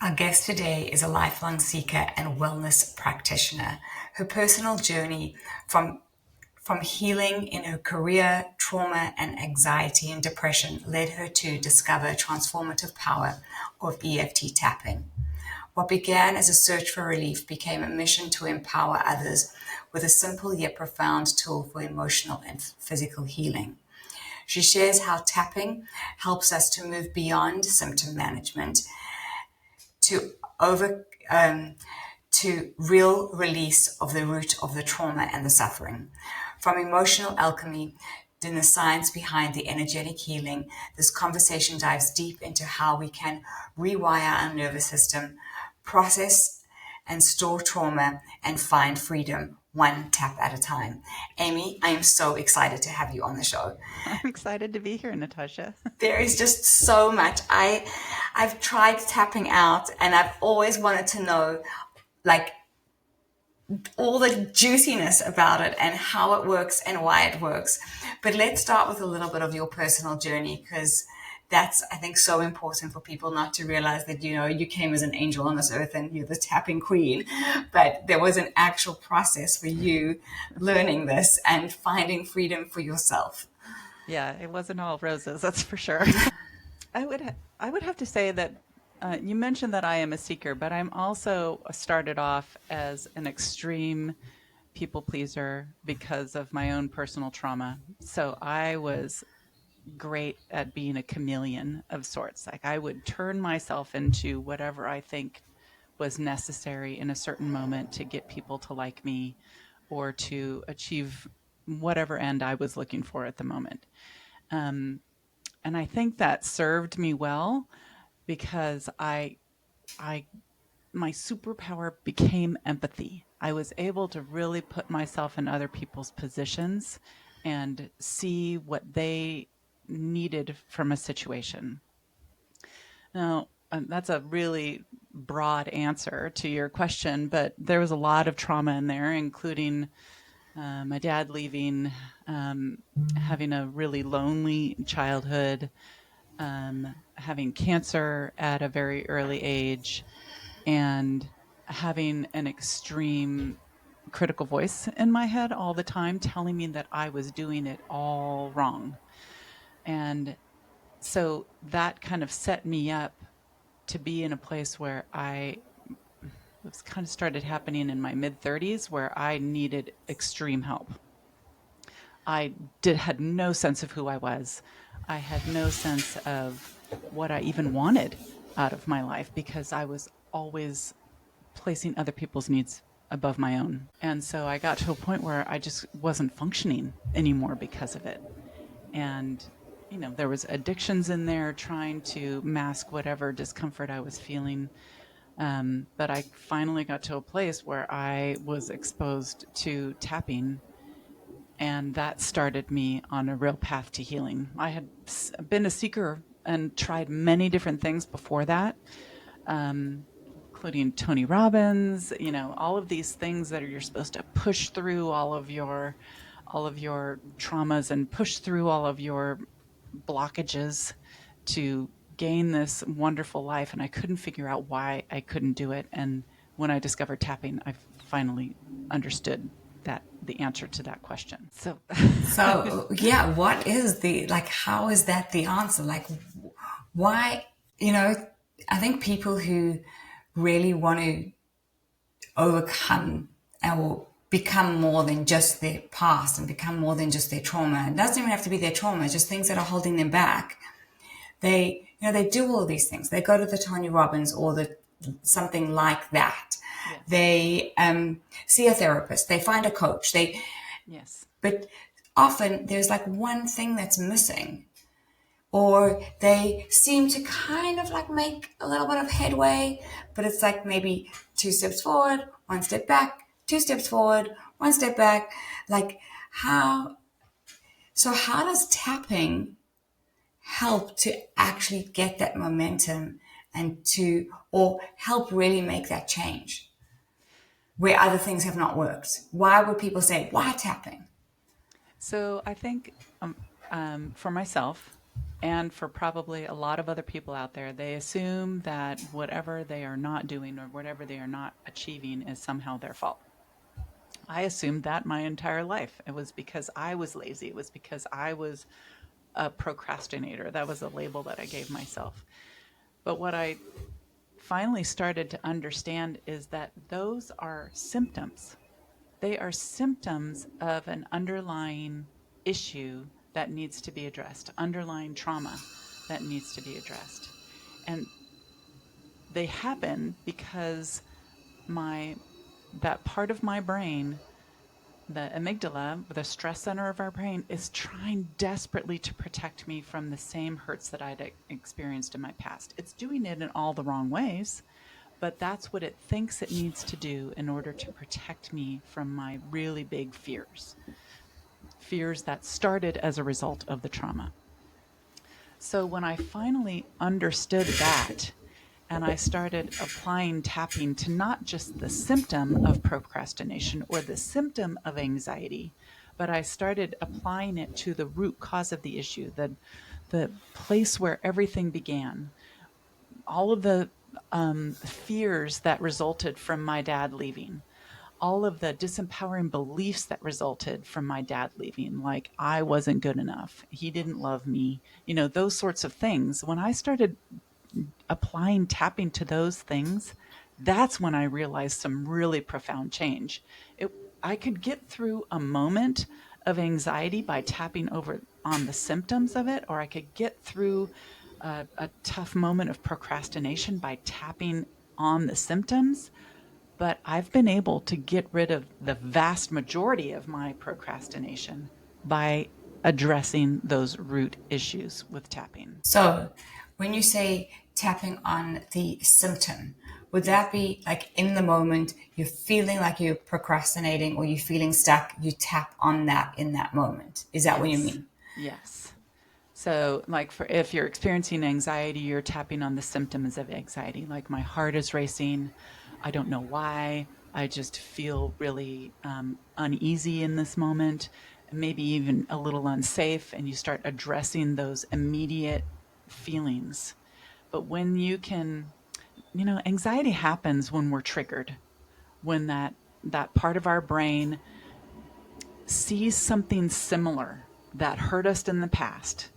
Our guest today is a lifelong seeker and wellness practitioner. Her personal journey from healing in her career, trauma, and anxiety and depression led her to discover transformative power of EFT tapping. What began as a search for relief became a mission to empower others with a simple yet profound tool for emotional and physical healing. She shares how tapping helps us to move beyond symptom management to over to real release of the root of the trauma and the suffering. From emotional alchemy to the science behind the energetic healing, this conversation dives deep into how we can rewire our nervous system, process and store trauma, and find freedom one tap at a time. Amy, I am so excited to have you on the show. I'm excited to be here, Natasha. There is just so much. I've tried tapping out and I've always wanted to know like all the juiciness about it and how it works and why it works. But let's start with a little bit of your personal journey, because that's, I think, so important for people not to realize that, you came as an angel on this earth and you're the tapping queen, but there was an actual process for you learning this and finding freedom for yourself. Yeah, it wasn't all roses, that's for sure. I would have to say that you mentioned that I am a seeker, but I'm also started off as an extreme people pleaser because of my own personal trauma. So I was great at being a chameleon of sorts. Like I would turn myself into whatever I think was necessary in a certain moment to get people to like me or to achieve whatever end I was looking for at the moment. And I think that served me well because my superpower became empathy. I was able to really put myself in other people's positions and see what they needed from a situation. Now, that's a really broad answer to your question, but there was a lot of trauma in there, including my dad leaving, having a really lonely childhood, having cancer at a very early age, and having an extreme critical voice in my head all the time telling me that I was doing it all wrong. And so that kind of set me up to be in a place where it was kind of started happening in my mid-30s where I needed extreme help. I had no sense of who I was. I had no sense of what I even wanted out of my life because I was always placing other people's needs above my own. And so I got to a point where I just wasn't functioning anymore because of it. And, there was addictions in there trying to mask whatever discomfort I was feeling. But I finally got to a place where I was exposed to tapping, and that started me on a real path to healing. I had been a seeker and tried many different things before that, including Tony Robbins, all of these things that you're supposed to push through all of your traumas and push through all of your blockages to gain this wonderful life. And I couldn't figure out why I couldn't do it. And when I discovered tapping, I finally understood the answer to that question. So yeah, what is how is that the answer? Like, why, I think people who really want to overcome or become more than just their past and become more than just their trauma. It doesn't even have to be their trauma, just things that are holding them back. They do all these things. They go to the Tony Robbins or something like that. Yes. They see a therapist. They find a coach. Yes. But often there's like one thing that's missing, or they seem to kind of like make a little bit of headway, but it's like maybe 2 steps forward, 1 step back, 2 steps forward, 1 step back. Like how does tapping help to actually get that momentum or help really make that change where other things have not worked? Why would people say, why tapping? So I think for myself, and for probably a lot of other people out there, they assume that whatever they are not doing or whatever they are not achieving is somehow their fault. I assumed that my entire life. It was because I was lazy. It was because I was a procrastinator. That was a label that I gave myself. But what I finally started to understand is that those are symptoms. They are symptoms of an underlying issue that needs to be addressed, underlying trauma that needs to be addressed. And they happen because that part of my brain, the amygdala, the stress center of our brain, is trying desperately to protect me from the same hurts that I'd experienced in my past. It's doing it in all the wrong ways, but that's what it thinks it needs to do in order to protect me from my really big fears that started as a result of the trauma. So when I finally understood that, and I started applying tapping to not just the symptom of procrastination or the symptom of anxiety, but I started applying it to the root cause of the issue, the place where everything began. All of the fears that resulted from my dad leaving, all of the disempowering beliefs that resulted from my dad leaving, like I wasn't good enough, he didn't love me, those sorts of things. When I started applying tapping to those things, that's when I realized some really profound change. I could get through a moment of anxiety by tapping over on the symptoms of it, or I could get through a tough moment of procrastination by tapping on the symptoms. But I've been able to get rid of the vast majority of my procrastination by addressing those root issues with tapping. So, when you say tapping on the symptom, would that be like in the moment you're feeling like you're procrastinating or you're feeling stuck, you tap on that in that moment? Is that what you mean? Yes. So, like if you're experiencing anxiety, you're tapping on the symptoms of anxiety. Like my heart is racing. I don't know why. I just feel really uneasy in this moment, maybe even a little unsafe. And you start addressing those immediate feelings. But when you can, anxiety happens when we're triggered, when that part of our brain sees something similar that hurt us in the past.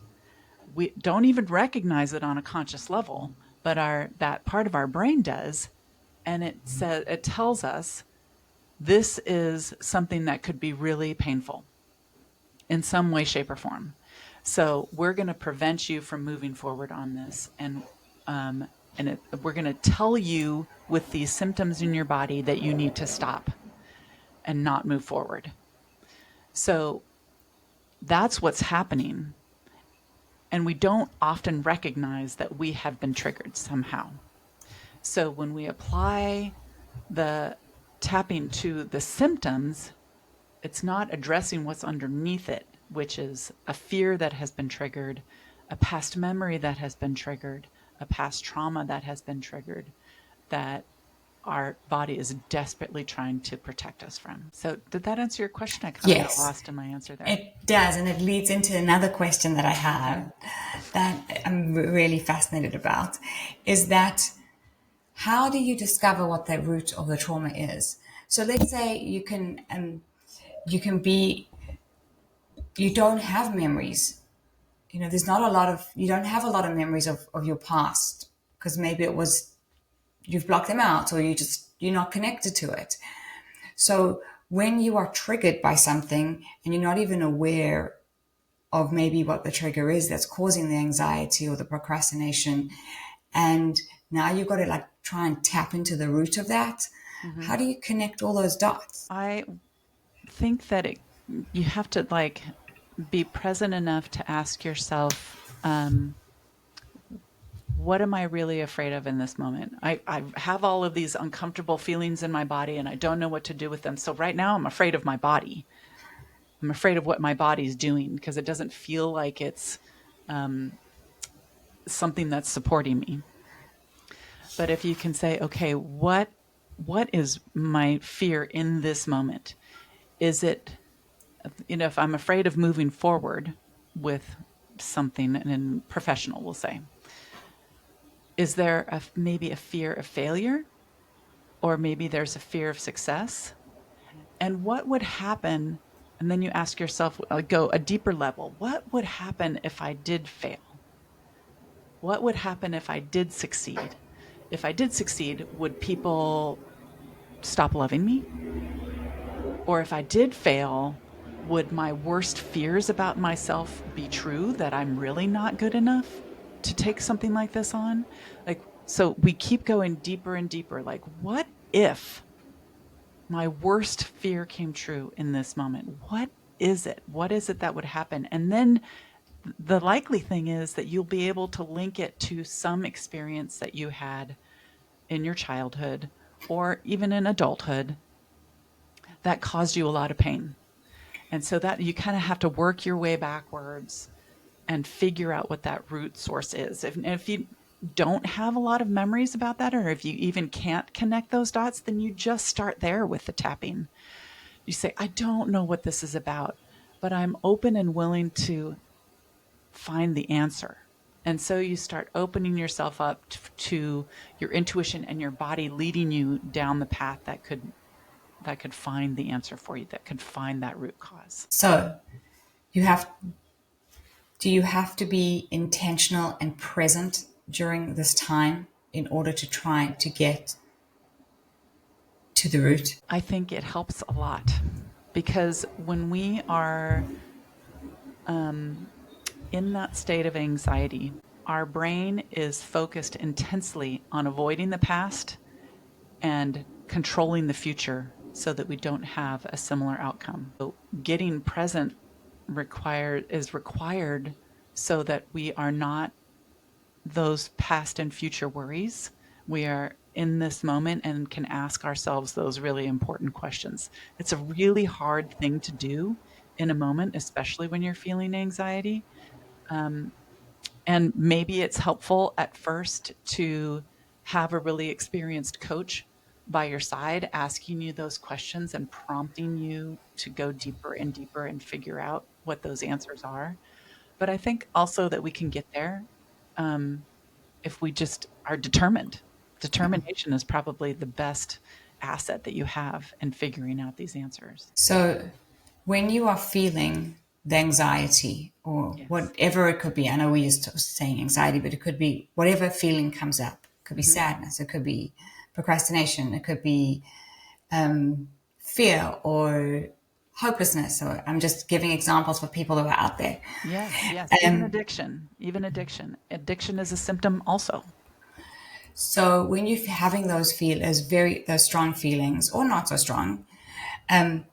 We don't even recognize it on a conscious level, but that part of our brain does, and it tells us this is something that could be really painful in some way, shape, or form. So we're going to prevent you from moving forward on this, and we're going to tell you with these symptoms in your body that you need to stop and not move forward. So that's what's happening. And we don't often recognize that we have been triggered somehow. So when we apply the tapping to the symptoms, it's not addressing what's underneath it, which is a fear that has been triggered, a past memory that has been triggered, a past trauma that has been triggered, that our body is desperately trying to protect us from. So did that answer your question? I kind of got lost in my answer there. It does, and it leads into another question that I have that I'm really fascinated about, is that how do you discover what the root of the trauma is? So let's say you don't have memories. You don't have a lot of memories of your past because maybe you've blocked them out or you're not connected to it. So when you are triggered by something and you're not even aware of maybe what the trigger is that's causing the anxiety or the procrastination, and now you've got to try and tap into the root of that. Mm-hmm. How do you connect all those dots? I think that you have to be present enough to ask yourself, what am I really afraid of in this moment? I have all of these uncomfortable feelings in my body and I don't know what to do with them. So right now I'm afraid of my body. I'm afraid of what my body's doing because it doesn't feel like it's something that's supporting me. But if you can say, okay, what is my fear in this moment? Is it, if I'm afraid of moving forward with something, and professional, we'll say. Is there maybe a fear of failure? Or maybe there's a fear of success? And what would happen? And then you ask yourself, go a deeper level. What would happen if I did fail? What would happen if I did succeed? If I did succeed, would people stop loving me? Or if I did fail, would my worst fears about myself be true, that I'm really not good enough to take something like this on? Like, so we keep going deeper and deeper. Like, what if my worst fear came true in this moment? What is it? What is it that would happen? And then the likely thing is that you'll be able to link it to some experience that you had in your childhood or even in adulthood that caused you a lot of pain. And so that you kind of have to work your way backwards and figure out what that root source is. If you don't have a lot of memories about that, or if you even can't connect those dots, then you just start there with the tapping. You say, I don't know what this is about, but I'm open and willing to find the answer. And so you start opening yourself up to your intuition and your body leading you down the path that could find the answer for you, that could find that root cause. So do you have to be intentional and present during this time in order to try to get to the root? I think it helps a lot, because when we are in that state of anxiety, our brain is focused intensely on avoiding the past and controlling the future so that we don't have a similar outcome. So getting present is required so that we are not those past and future worries. We are in this moment and can ask ourselves those really important questions. It's a really hard thing to do in a moment, especially when you're feeling anxiety. And maybe it's helpful at first to have a really experienced coach by your side asking you those questions and prompting you to go deeper and deeper and figure out what those answers are. But I think also that we can get there if we just are determined. Determination is probably the best asset that you have in figuring out these answers. So when you are feeling the anxiety or Yes. whatever it could be, I know we're just saying anxiety, but it could be whatever feeling comes up. It could be sadness, it could be procrastination, it could be fear or hopelessness. Or I'm just giving examples for people who are out there. Yes. Even addiction. Addiction is a symptom also. So when you're having those those strong feelings or not so strong, and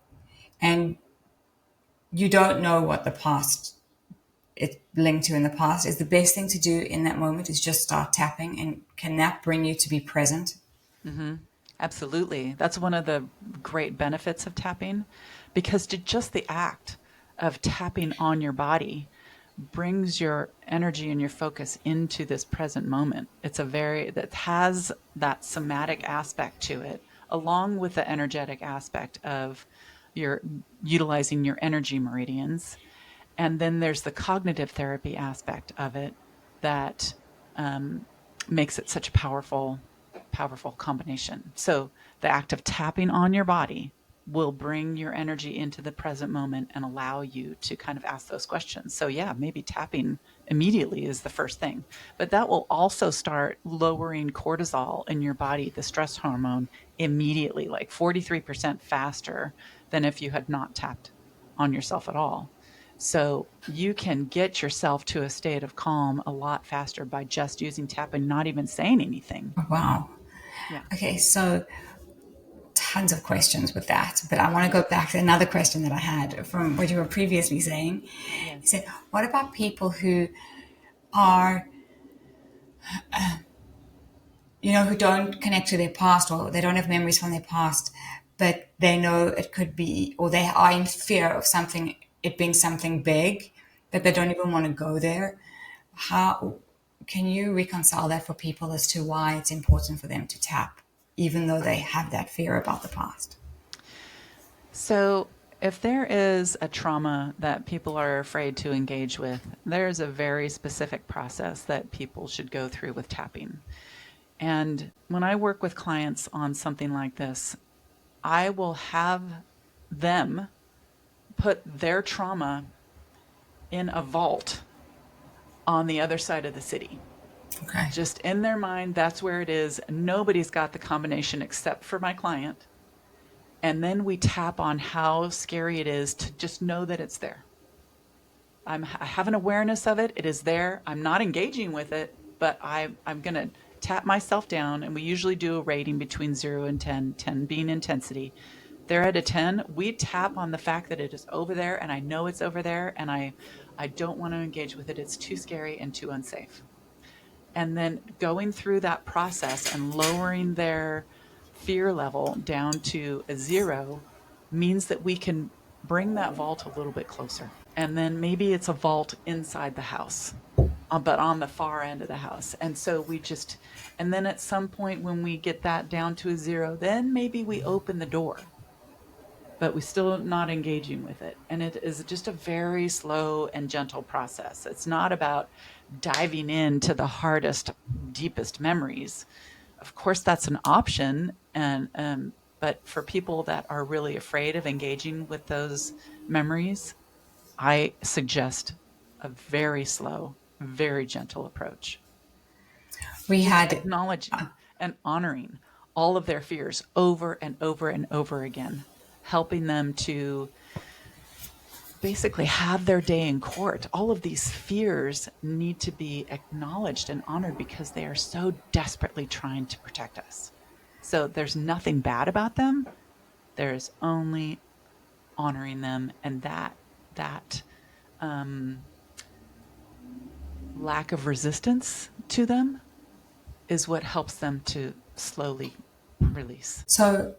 you don't know what the past it's linked to in the past, is the best thing to do in that moment is just start tapping. And can that bring you to be present? Absolutely. That's one of the great benefits of tapping, because just the act of tapping on your body brings your energy and your focus into this present moment. That has that somatic aspect to it, along with the energetic aspect of your utilizing your energy meridians. And then there's the cognitive therapy aspect of it that makes it such a powerful combination. So the act of tapping on your body will bring your energy into the present moment and allow you to kind of ask those questions. So yeah, maybe tapping immediately is the first thing, but that will also start lowering cortisol in your body, the stress hormone, immediately, like 43% faster than if you had not tapped on yourself at all. So you can get yourself to a state of calm a lot faster by just using tap and not even saying anything. Wow. Yeah. Okay, so tons of questions with that, but I want to go back to another question that I had from what you were previously saying. Yes. You said, what about people who are, who don't connect to their past, or they don't have memories from their past, but they know it could be, or they are in fear of something, it being something big, but they don't even want to go there? How can you reconcile that for people as to why it's important for them to tap, even though they have that fear about the past? So if there is a trauma that people are afraid to engage with, there's a very specific process that people should go through with tapping. And when I work with clients on something like this, I will have them put their trauma in a vault on the other side of the city. Okay. Just in their mind, that's where it is. Nobody's got the combination except for my client. And then we tap on how scary it is to just know that it's there. I have an awareness of it. It is there. I'm not engaging with it, but I'm going to tap myself down. And we usually do a rating between 0 and 10, 10 being intensity. They're at a 10. We tap on the fact that it is over there, and I know it's over there, and I don't want to engage with it. It's too scary and too unsafe. And then going through that process and lowering their fear level down to a 0 means that we can bring that vault a little bit closer. And then maybe it's a vault inside the house, but on the far end of the house. And so and then at some point when we get that down to a 0, then maybe we open the door, but we're still not engaging with it. And it is just a very slow and gentle process. It's not about diving into the hardest, deepest memories. Of course, that's an option, but for people that are really afraid of engaging with those memories, I suggest a very slow, very gentle approach. We had acknowledging and honoring all of their fears over and over and over again, helping them to basically have their day in court. All of these fears need to be acknowledged and honored because they are so desperately trying to protect us. So there's nothing bad about them. There's only honoring them, and that lack of resistance to them is what helps them to slowly release. So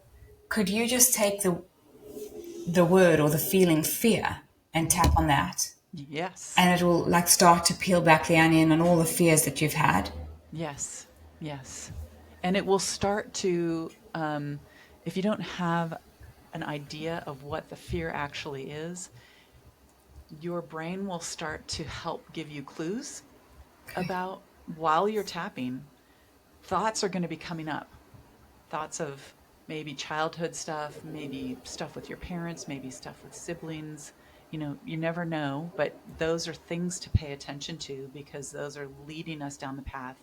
could you just take the word or the feeling fear and tap on that? Yes. And it will like start to peel back the onion on all the fears that you've had? Yes. And it will start to, if you don't have an idea of what the fear actually is, your brain will start to help give you clues about, while you're tapping, thoughts are going to be coming up. Thoughts of maybe childhood stuff, maybe stuff with your parents, maybe stuff with siblings. You never know, but those are things to pay attention to because those are leading us down the path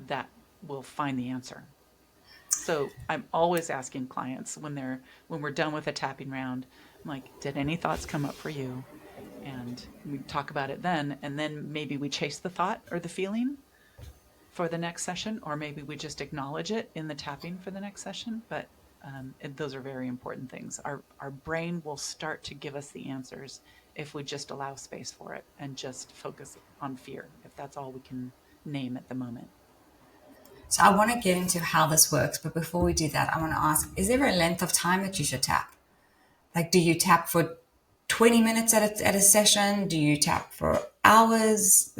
that will find the answer. So I'm always asking clients when we're done with a tapping round, I'm like, did any thoughts come up for you? And we talk about it then, and then maybe we chase the thought or the feeling for the next session, or maybe we just acknowledge it in the tapping for the next session. But those are very important things. Our brain will start to give us the answers if we just allow space for it and just focus on fear, if that's all we can name at the moment. So I want to get into how this works, but before we do that, I want to ask, is there a length of time that you should tap? Like, do you tap for 20 minutes at a session? Do you tap for hours?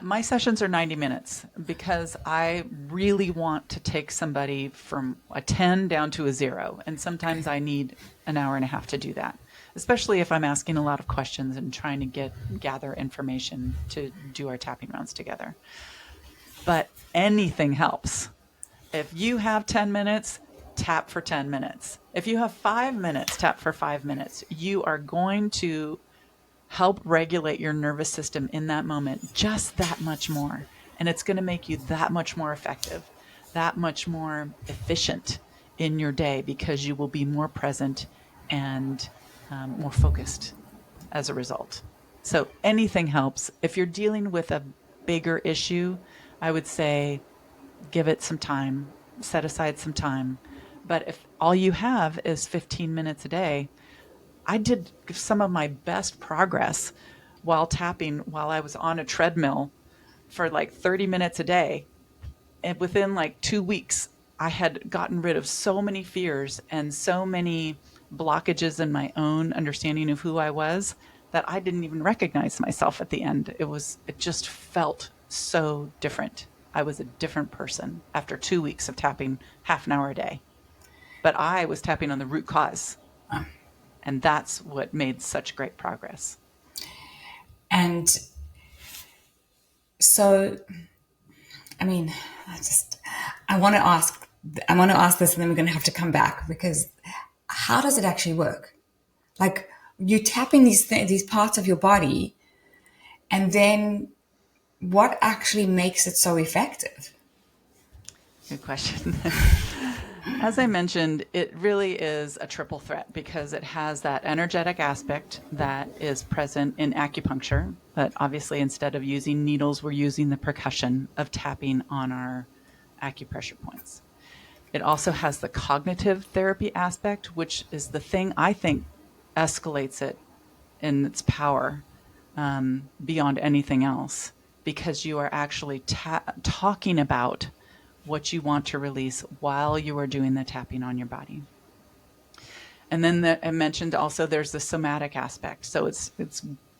My sessions are 90 minutes because I really want to take somebody from a 10 down to a 0. And sometimes I need an hour and a half to do that, especially if I'm asking a lot of questions and trying to gather information to do our tapping rounds together. But anything helps. If you have 10 minutes, tap for 10 minutes. If you have 5 minutes, tap for 5 minutes. You are going to help regulate your nervous system in that moment just that much more. And it's going to make you that much more effective, that much more efficient in your day because you will be more present and more focused as a result. So anything helps. If you're dealing with a bigger issue, I would say give it some time, set aside some time. But if all you have is 15 minutes a day, I did some of my best progress while tapping while I was on a treadmill for like 30 minutes a day. And within like 2 weeks, I had gotten rid of so many fears and so many blockages in my own understanding of who I was that I didn't even recognize myself at the end. It just felt so different. I was a different person after 2 weeks of tapping half an hour a day. but I was tapping on the root cause. And that's what made such great progress. And so, I mean, I want to ask this, and then we're going to have to come back, because how does it actually work? Like, you tapping these parts of your body, and then what actually makes it so effective? Good question. As I mentioned, it really is a triple threat because it has that energetic aspect that is present in acupuncture. But obviously, instead of using needles, we're using the percussion of tapping on our acupressure points. It also has the cognitive therapy aspect, which is the thing I think escalates it in its power beyond anything else, because you are actually talking about what you want to release while you are doing the tapping on your body. And then I mentioned also there's the somatic aspect. So it's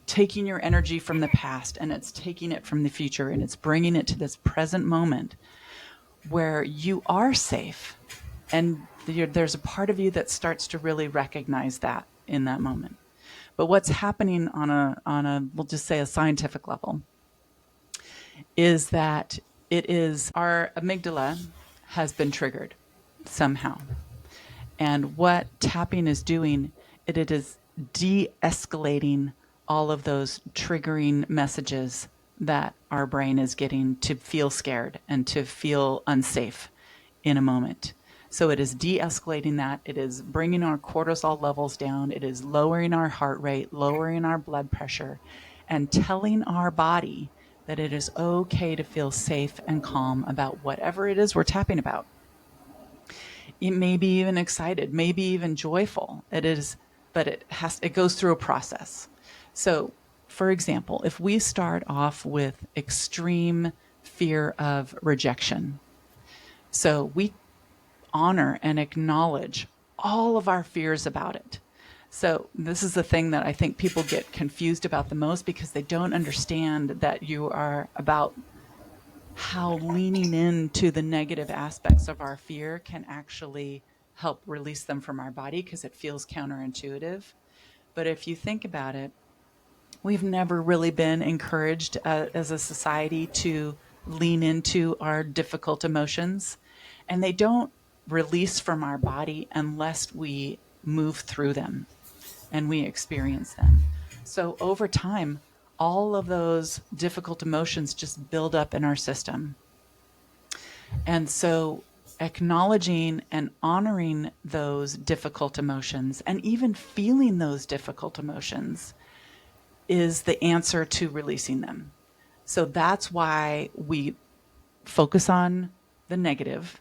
taking your energy from the past and it's taking it from the future and it's bringing it to this present moment where you are safe. And there's a part of you that starts to really recognize that in that moment. But what's happening on a we'll just say a scientific level is that it is our amygdala has been triggered somehow. And what tapping is doing, it is de-escalating all of those triggering messages that our brain is getting to feel scared and to feel unsafe in a moment. So it is de-escalating that. It is bringing our cortisol levels down. It is lowering our heart rate, lowering our blood pressure, and telling our body that it is okay to feel safe and calm about whatever it is we're tapping about. It may be even excited, maybe even joyful. It is, but it goes through a process. So, for example, if we start off with extreme fear of rejection, so we honor and acknowledge all of our fears about it. So this is the thing that I think people get confused about the most, because they don't understand that you are about how leaning into the negative aspects of our fear can actually help release them from our body, because it feels counterintuitive. But if you think about it, we've never really been encouraged as a society to lean into our difficult emotions, and they don't release from our body unless we move through them and we experience them. So over time, all of those difficult emotions just build up in our system. And so acknowledging and honoring those difficult emotions and even feeling those difficult emotions is the answer to releasing them. So that's why we focus on the negative.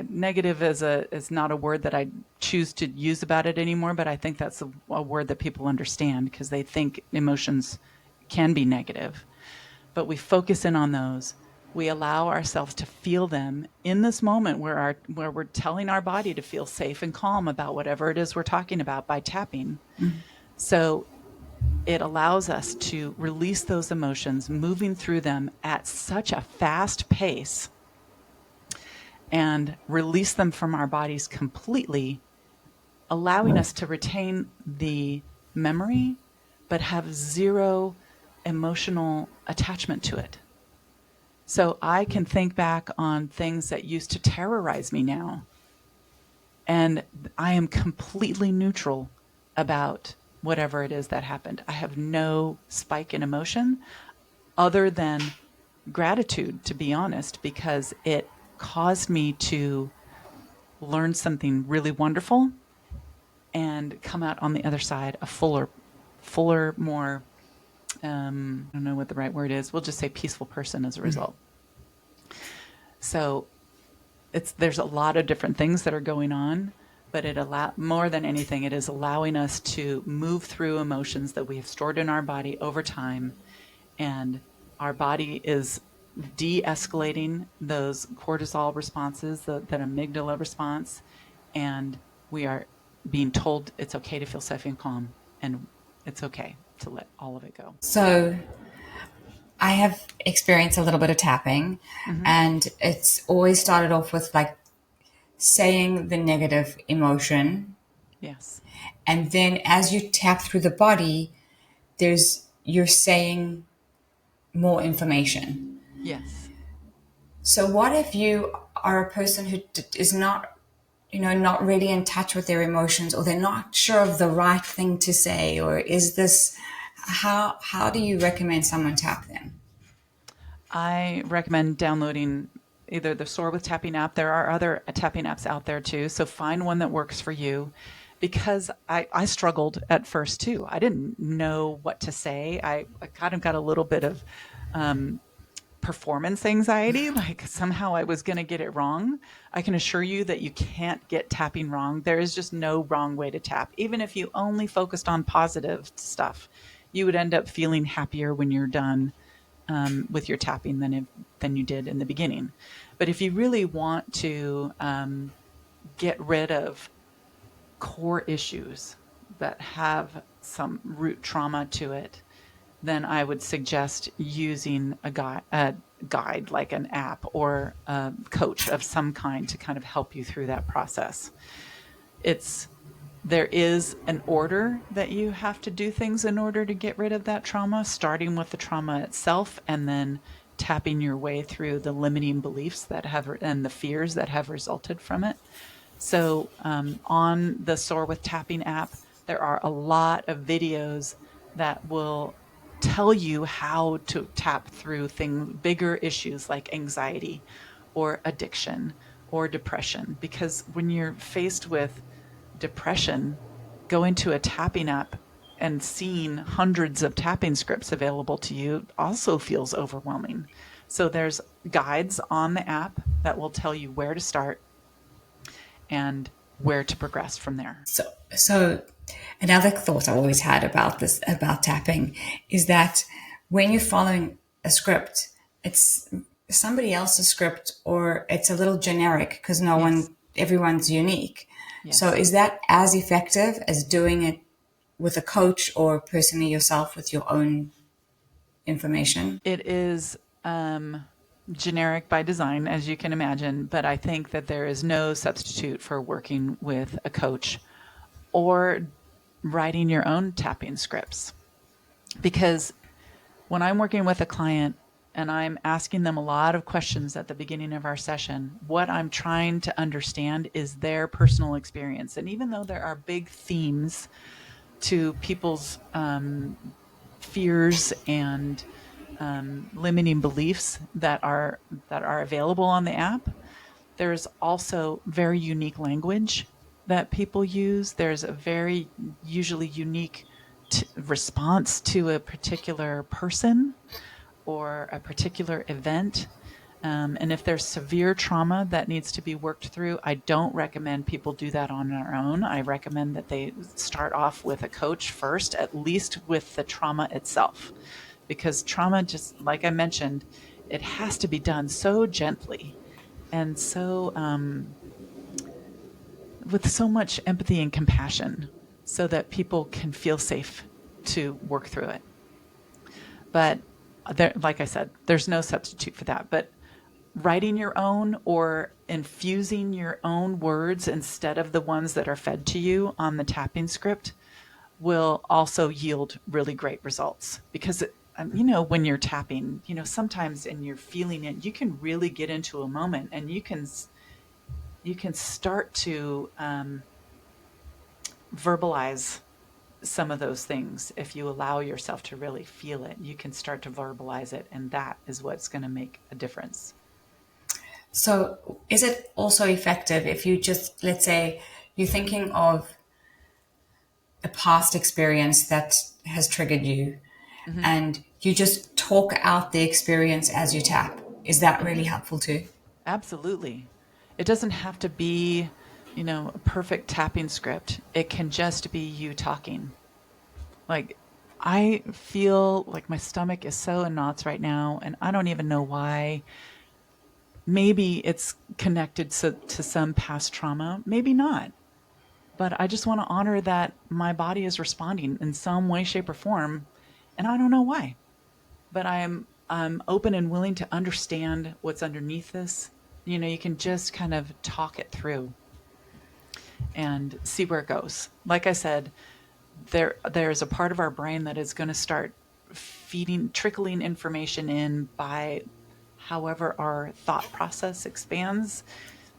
Negative is not a word that I choose to use about it anymore, but I think that's a word that people understand because they think emotions can be negative. But we focus in on those. We allow ourselves to feel them in this moment where we're telling our body to feel safe and calm about whatever it is we're talking about by tapping. Mm-hmm. So it allows us to release those emotions, moving through them at such a fast pace, and release them from our bodies completely, allowing us to retain the memory, but have zero emotional attachment to it. So I can think back on things that used to terrorize me now, and I am completely neutral about whatever it is that happened. I have no spike in emotion other than gratitude, to be honest, because it caused me to learn something really wonderful and come out on the other side a fuller, more, I don't know what the right word is. We'll just say peaceful person as a result. So there's a lot of different things that are going on, but more than anything, it is allowing us to move through emotions that we have stored in our body over time, and our body is de-escalating those cortisol responses, that amygdala response, and we are being told it's okay to feel safe and calm, and it's okay to let all of it go. So I have experienced a little bit of tapping, mm-hmm. and it's always started off with like saying the negative emotion, Yes. and then as you tap through the body, you're saying more information. Yes. So what if you are a person who is not, not really in touch with their emotions, or they're not sure of the right thing to say, or is this, how do you recommend someone tap them? I recommend downloading either the Soar with Tapping app. There are other tapping apps out there too. So find one that works for you, because I struggled at first too. I didn't know what to say. I kind of got a little bit of performance anxiety, like somehow I was going to get it wrong. I can assure you that you can't get tapping wrong. There is just no wrong way to tap. Even if you only focused on positive stuff, you would end up feeling happier when you're done with your tapping than you did in the beginning. But if you really want to get rid of core issues that have some root trauma to it, then I would suggest using a guide like an app or a coach of some kind to kind of help you through that process. There is an order that you have to do things in order to get rid of that trauma, starting with the trauma itself and then tapping your way through the limiting beliefs and the fears that have resulted from it. So on the Soar with Tapping app, there are a lot of videos that will tell you how to tap through bigger issues like anxiety or addiction or depression. Because when you're faced with depression, going to a tapping app and seeing hundreds of tapping scripts available to you also feels overwhelming. So there's guides on the app that will tell you where to start and where to progress from there. So another thought I always had about this, about tapping, is that when you're following a script, it's somebody else's script, or it's a little generic because Yes. everyone's unique. So Yes. is that as effective as doing it with a coach, or personally yourself with your own information? It is generic by design, as you can imagine, but I think that there is no substitute for working with a coach or writing your own tapping scripts. Because when I'm working with a client and I'm asking them a lot of questions at the beginning of our session, what I'm trying to understand is their personal experience. And even though there are big themes to people's fears and limiting beliefs that are available on the app, there's also very unique language that people use. There's a very usually unique response to a particular person or a particular event. And if there's severe trauma that needs to be worked through, I don't recommend people do that on their own. I recommend that they start off with a coach first, at least with the trauma itself. Because trauma, just like I mentioned, it has to be done so gently and so with so much empathy and compassion so that people can feel safe to work through it. But like I said, there's no substitute for that. But writing your own or infusing your own words instead of the ones that are fed to you on the tapping script will also yield really great results. Because when you're tapping, sometimes and you're feeling it, you can really get into a moment and you can start to verbalize some of those things. If you allow yourself to really feel it, you can start to verbalize it, and that is what's going to make a difference. So is it also effective if you just, let's say, you're thinking of a past experience that has triggered you, and you just talk out the experience as you tap? Is that really helpful too? Absolutely. It doesn't have to be, a perfect tapping script. It can just be you talking. Like, I feel like my stomach is so in knots right now, and I don't even know why. Maybe it's connected to some past trauma, maybe not. But I just want to honor that my body is responding in some way, shape, or form, and I don't know why. But I'm open and willing to understand what's underneath this you can just kind of talk it through and see where it goes. Like I said, there's a part of our brain that is going to start trickling information in by however our thought process expands,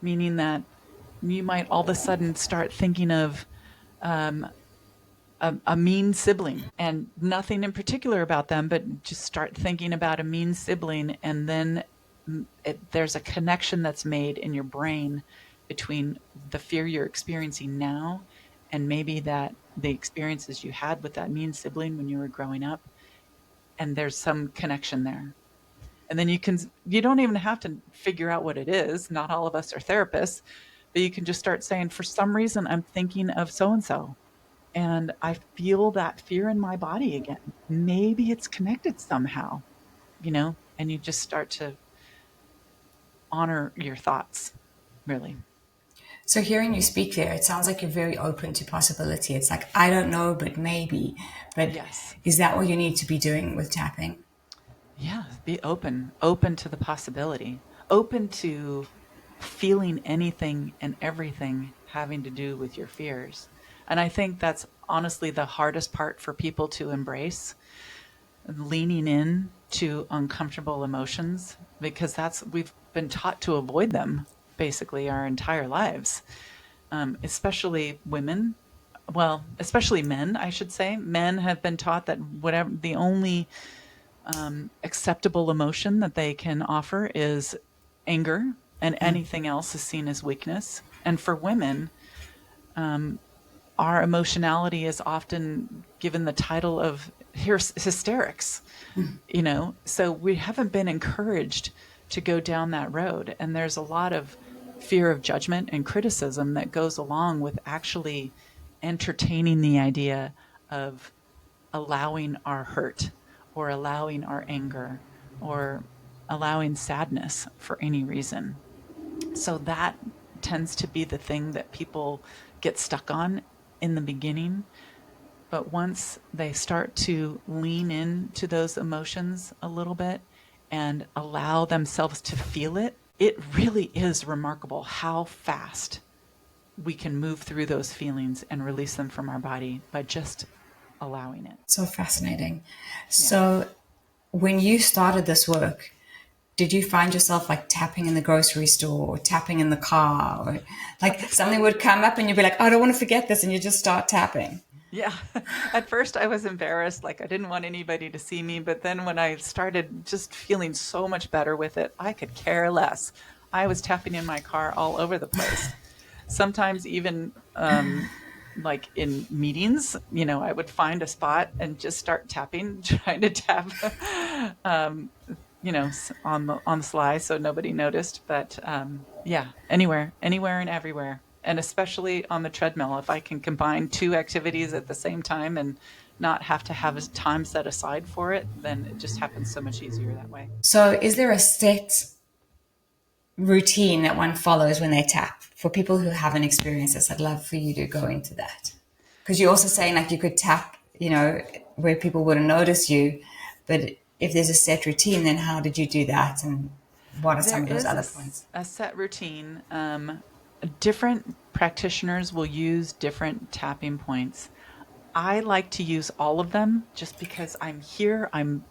meaning that you might all of a sudden start thinking of a mean sibling and nothing in particular about them, but just start thinking about a mean sibling. And then there's a connection that's made in your brain between the fear you're experiencing now and maybe that the experiences you had with that mean sibling when you were growing up. And there's some connection there. And then you don't even have to figure out what it is. Not all of us are therapists, but you can just start saying, for some reason, I'm thinking of so-and-so and I feel that fear in my body again. Maybe it's connected somehow, and you just start to honor your thoughts, really. So hearing you speak there, it sounds like you're very open to possibility. It's like, I don't know, but maybe. But Yes. is that what you need to be doing with tapping? Yeah, be open to the possibility, open to feeling anything and everything having to do with your fears. And I think that's honestly the hardest part for people to embrace, leaning in to uncomfortable emotions, because we've been taught to avoid them basically our entire lives, especially women. Well, especially men, I should say. Men have been taught that whatever the only acceptable emotion that they can offer is anger, and anything else is seen as weakness. And for women, our emotionality is often given the title of hysterics, so we haven't been encouraged to go down that road. And there's a lot of fear of judgment and criticism that goes along with actually entertaining the idea of allowing our hurt or allowing our anger or allowing sadness for any reason. So that tends to be the thing that people get stuck on in the beginning. But once they start to lean into those emotions a little bit and allow themselves to feel it, it really is remarkable how fast we can move through those feelings and release them from our body by just allowing it. So fascinating. Yeah. So when you started this work, did you find yourself like tapping in the grocery store or tapping in the car, or like something would come up and you'd be like, oh, I don't want to forget this, and you just start tapping? Yeah. At first I was embarrassed, like I didn't want anybody to see me, but then when I started just feeling so much better with it, I could care less. I was tapping in my car all over the place. Sometimes even like in meetings, I would find a spot and just start tapping, trying to tap, on the sly, so nobody noticed. But yeah, anywhere and everywhere, and especially on the treadmill. If I can combine two activities at the same time and not have to have a time set aside for it, then it just happens so much easier that way. So is there a set routine that one follows when they tap? For people who haven't experienced this, I'd love for you to go into that. Because you're also saying like you could tap, where people wouldn't notice you. But if there's a set routine, then how did you do that? And what are There some of those is other points? a set routine. Different practitioners will use different tapping points. I like to use all of them just because I'm here, I'm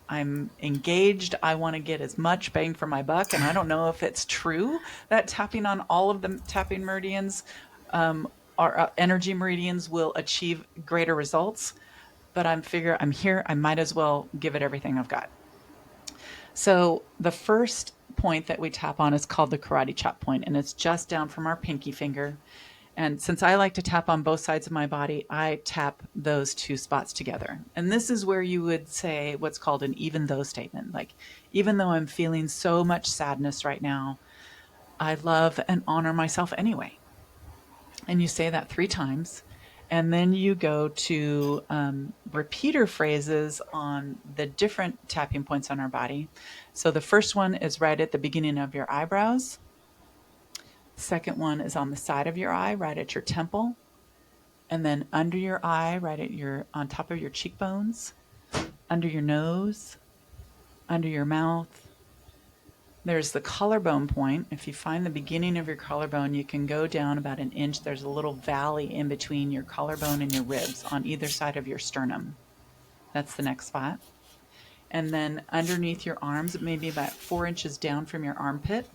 engaged, I want to get as much bang for my buck, and I don't know if it's true that tapping on all of the tapping meridians or energy meridians will achieve greater results, but I'm here, I might as well give it everything I've got. So the first point that we tap on is called the karate chop point, and it's just down from our pinky finger. And since I like to tap on both sides of my body, I tap those two spots together. And this is where you would say what's called an even though statement. Like, even though I'm feeling so much sadness right now, I love and honor myself anyway. And you say that 3 times. And then you go to repeater phrases on the different tapping points on our body. So the first one is right at the beginning of your eyebrows. Second one is on the side of your eye, right at your temple. And then under your eye, on top of your cheekbones, under your nose, under your mouth, There's the collarbone point. If you find the beginning of your collarbone, you can go down about an inch. There's a little valley in between your collarbone and your ribs on either side of your sternum. That's the next spot. And then underneath your arms, maybe about 4 inches down from your armpit.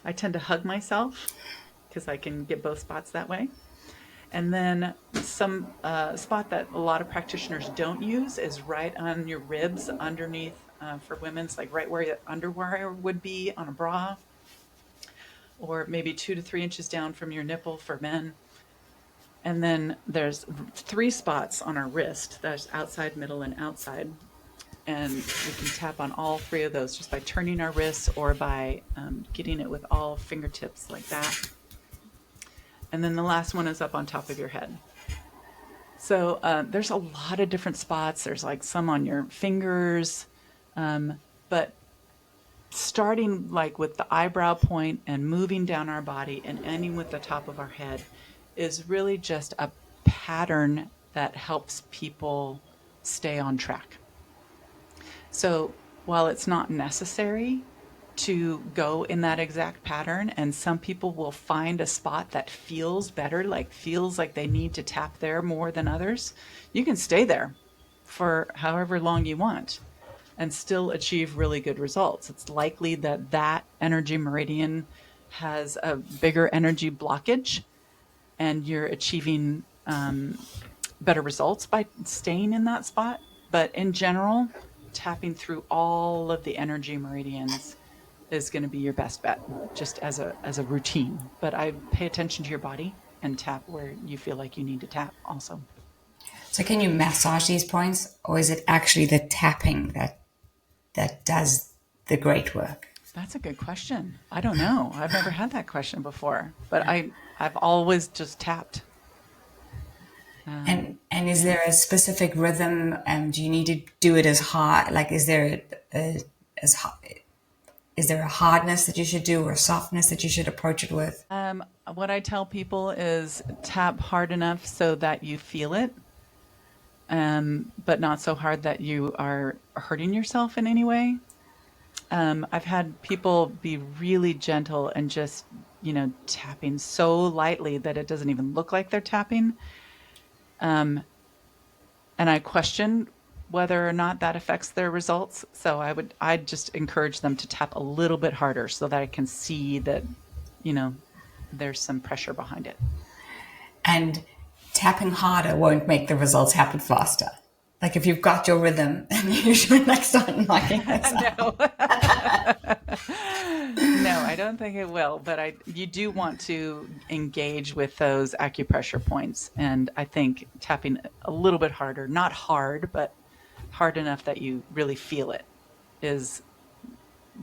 I tend to hug myself because I can get both spots that way. And then some spot that a lot of practitioners don't use is right on your ribs underneath. For women's, like right where your underwire would be on a bra, or maybe 2 to 3 inches down from your nipple for men. And then there's 3 spots on our wrist. There's outside, middle, and outside. And we can tap on all 3 of those just by turning our wrists or by getting it with all fingertips like that. And then the last one is up on top of your head. So there's a lot of different spots. There's like some on your fingers, but starting like with the eyebrow point and moving down our body and ending with the top of our head is really just a pattern that helps people stay on track. So while it's not necessary to go in that exact pattern, and some people will find a spot that feels better, like feels like they need to tap there more than others, you can stay there for however long you want and still achieve really good results. It's likely that that energy meridian has a bigger energy blockage and you're achieving better results by staying in that spot. But in general, tapping through all of the energy meridians is going to be your best bet, just as a routine. But I pay attention to your body and tap where you feel like you need to tap also. So can you massage these points, or is it actually the tapping that does the great work? That's a good question. I don't know. I've never had that question before, but I've always just tapped. And is there a specific rhythm? Do you need to do it as hard? Like, is there a hardness that you should do, or a softness that you should approach it with? What I tell people is tap hard enough so that you feel it, but not so hard that you are hurting yourself in any way. I've had people be really gentle and just, tapping so lightly that it doesn't even look like they're tapping. And I question whether or not that affects their results. So I'd just encourage them to tap a little bit harder so that I can see that, there's some pressure behind it. And tapping harder won't make the results happen faster. Like if you've got your rhythm, you should start knocking this out. No, I don't think it will. But you do want to engage with those acupressure points. And I think tapping a little bit harder, not hard, but hard enough that you really feel it, is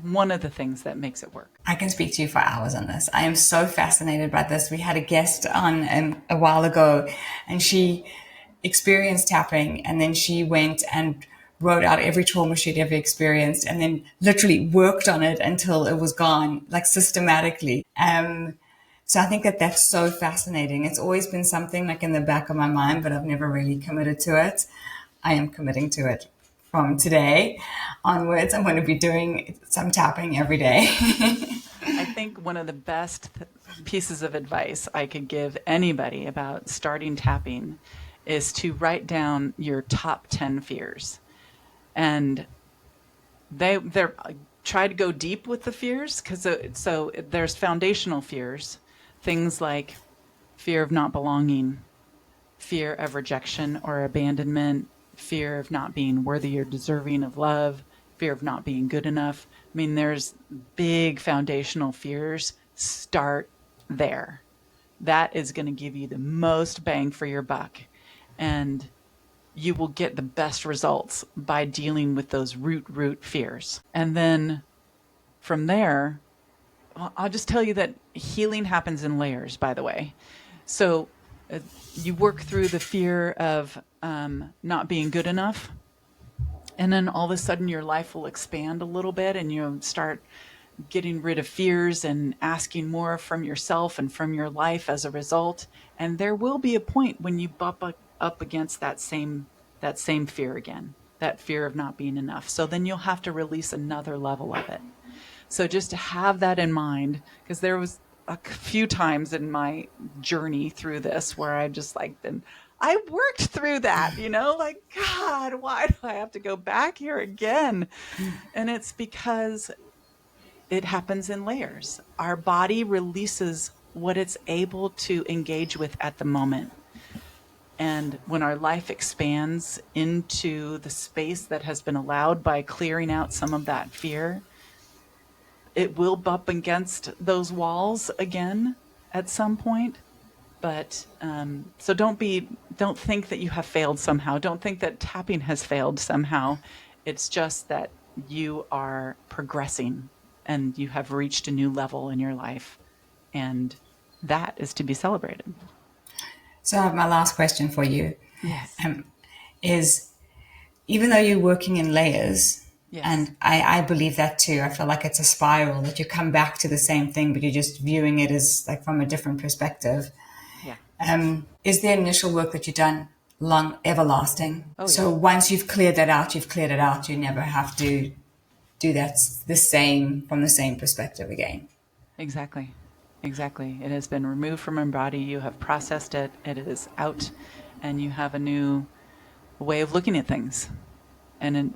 one of the things that makes it work. I can speak to you for hours on this. I am so fascinated by this. We had a guest on a while ago, and she experienced tapping, and then she went and wrote out every trauma she'd ever experienced, and then literally worked on it until it was gone, like systematically. So I think that's so fascinating. It's always been something like in the back of my mind, but I've never really committed to it. I am committing to it. From today onwards, I'm going to be doing some tapping every day. I think one of the best pieces of advice I could give anybody about starting tapping is to write down your top 10 fears. And they're try to go deep with the fears, because so there's foundational fears, things like fear of not belonging, fear of rejection or abandonment, fear of not being worthy or deserving of love, fear of not being good enough. I mean, there's big foundational fears. Start there. That is going to give you the most bang for your buck. And you will get the best results by dealing with those root fears. And then from there, I'll just tell you that healing happens in layers, by the way. So you work through the fear of not being good enough, and then all of a sudden your life will expand a little bit, and you'll start getting rid of fears and asking more from yourself and from your life as a result. And there will be a point when you bump up against that same fear again, that fear of not being enough. So then you'll have to release another level of it. So just to have that in mind, because there was a few times in my journey through this where I just like, then I worked through that, like, God, why do I have to go back here again? And it's because it happens in layers. Our body releases what it's able to engage with at the moment. And when our life expands into the space that has been allowed by clearing out some of that fear, it will bump against those walls again at some point. But so don't think that you have failed somehow. Don't think that tapping has failed somehow. It's just that you are progressing and you have reached a new level in your life. And that is to be celebrated. So my last question for you Yes. is, even though you're working in layers, Yes. and I believe that too, I feel like it's a spiral that you come back to the same thing, but you're just viewing it as like from a different perspective. Yeah. Is the initial work that you've done everlasting? Oh, yeah. So once you've cleared that out, you've cleared it out. You never have to do that from the same perspective again. Exactly. Exactly. It has been removed from your body. You have processed it. It is out, and you have a new way of looking at things. And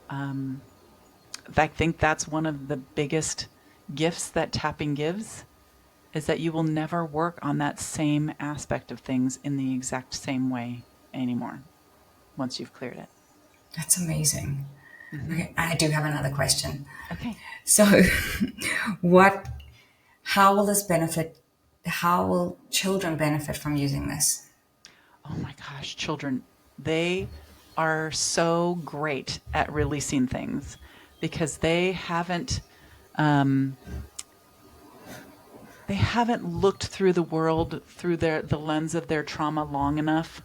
I think that's one of the biggest gifts that tapping gives, is that you will never work on that same aspect of things in the exact same way anymore once you've cleared it. That's amazing. Okay, I do have another question. Okay. So, how will children benefit from using this? Oh my gosh, children, they are so great at releasing things because they haven't looked through the world through the lens of their trauma long enough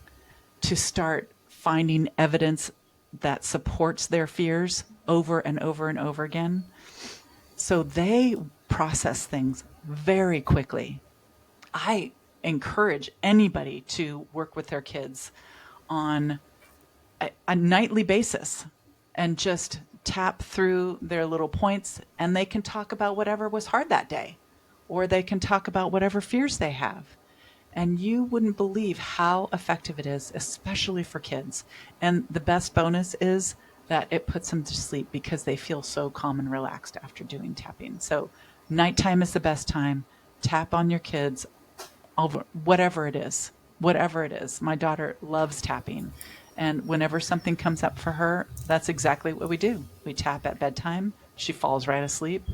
to start finding evidence that supports their fears over and over and over again. So they process things very quickly. I encourage anybody to work with their kids on a nightly basis and just tap through their little points, and they can talk about whatever was hard that day, or they can talk about whatever fears they have. And you wouldn't believe how effective it is, especially for kids. And the best bonus is that it puts them to sleep because they feel so calm and relaxed after doing tapping. So nighttime is the best time. Tap on your kids over whatever it is. Whatever it is. My daughter loves tapping. And whenever something comes up for her, that's exactly what we do. We tap at bedtime. She falls right asleep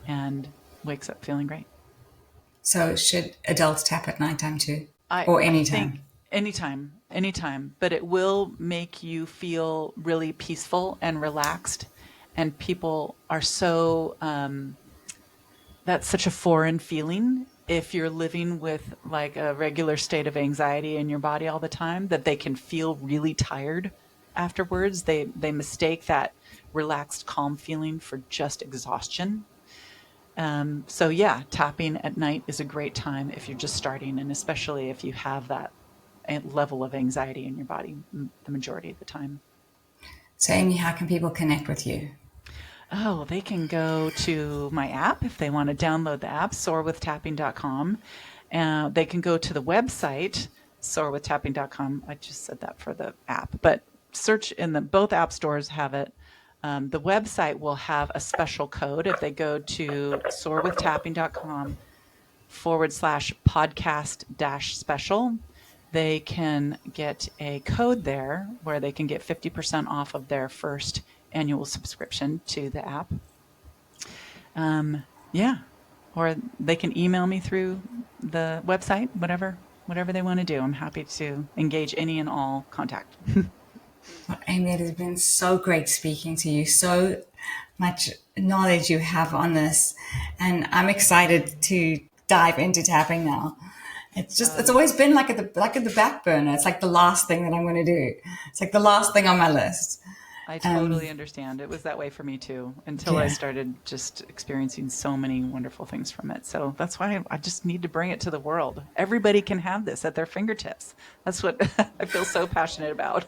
and wakes up feeling great. So should adults tap at nighttime too? I Or think anytime, but it will make you feel really peaceful and relaxed. And people are so, that's such a foreign feeling if you're living with like a regular state of anxiety in your body all the time, that they can feel really tired afterwards. They mistake that relaxed, calm feeling for just exhaustion. So yeah, tapping at night is a great time if you're just starting, and especially if you have that level of anxiety in your body the majority of the time. So Amy, how can people connect with you? Oh, they can go to my app if they want to download the app, soarwithtapping.com. They can go to the website, soarwithtapping.com. I just said that for the app, but search in both app stores have it. The website will have a special code if they go to soarwithtapping.com/podcast-special. They can get a code there where they can get 50% off of their first annual subscription to the app. Or they can email me through the website, whatever they want to do. I'm happy to engage any and all contact. Well, Amy, it has been so great speaking to you. So much knowledge you have on this, and I'm excited to dive into tapping now. It's always been like at the back burner. It's like the last thing that I'm going to do. It's like the last thing on my list. I totally understand. It was that way for me too, until I started just experiencing so many wonderful things from it. So that's why I just need to bring it to the world. Everybody can have this at their fingertips. That's what I feel so passionate about.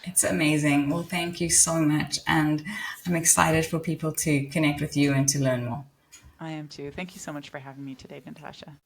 It's amazing. Well, thank you so much. And I'm excited for people to connect with you and to learn more. I am too. Thank you so much for having me today, Natasha.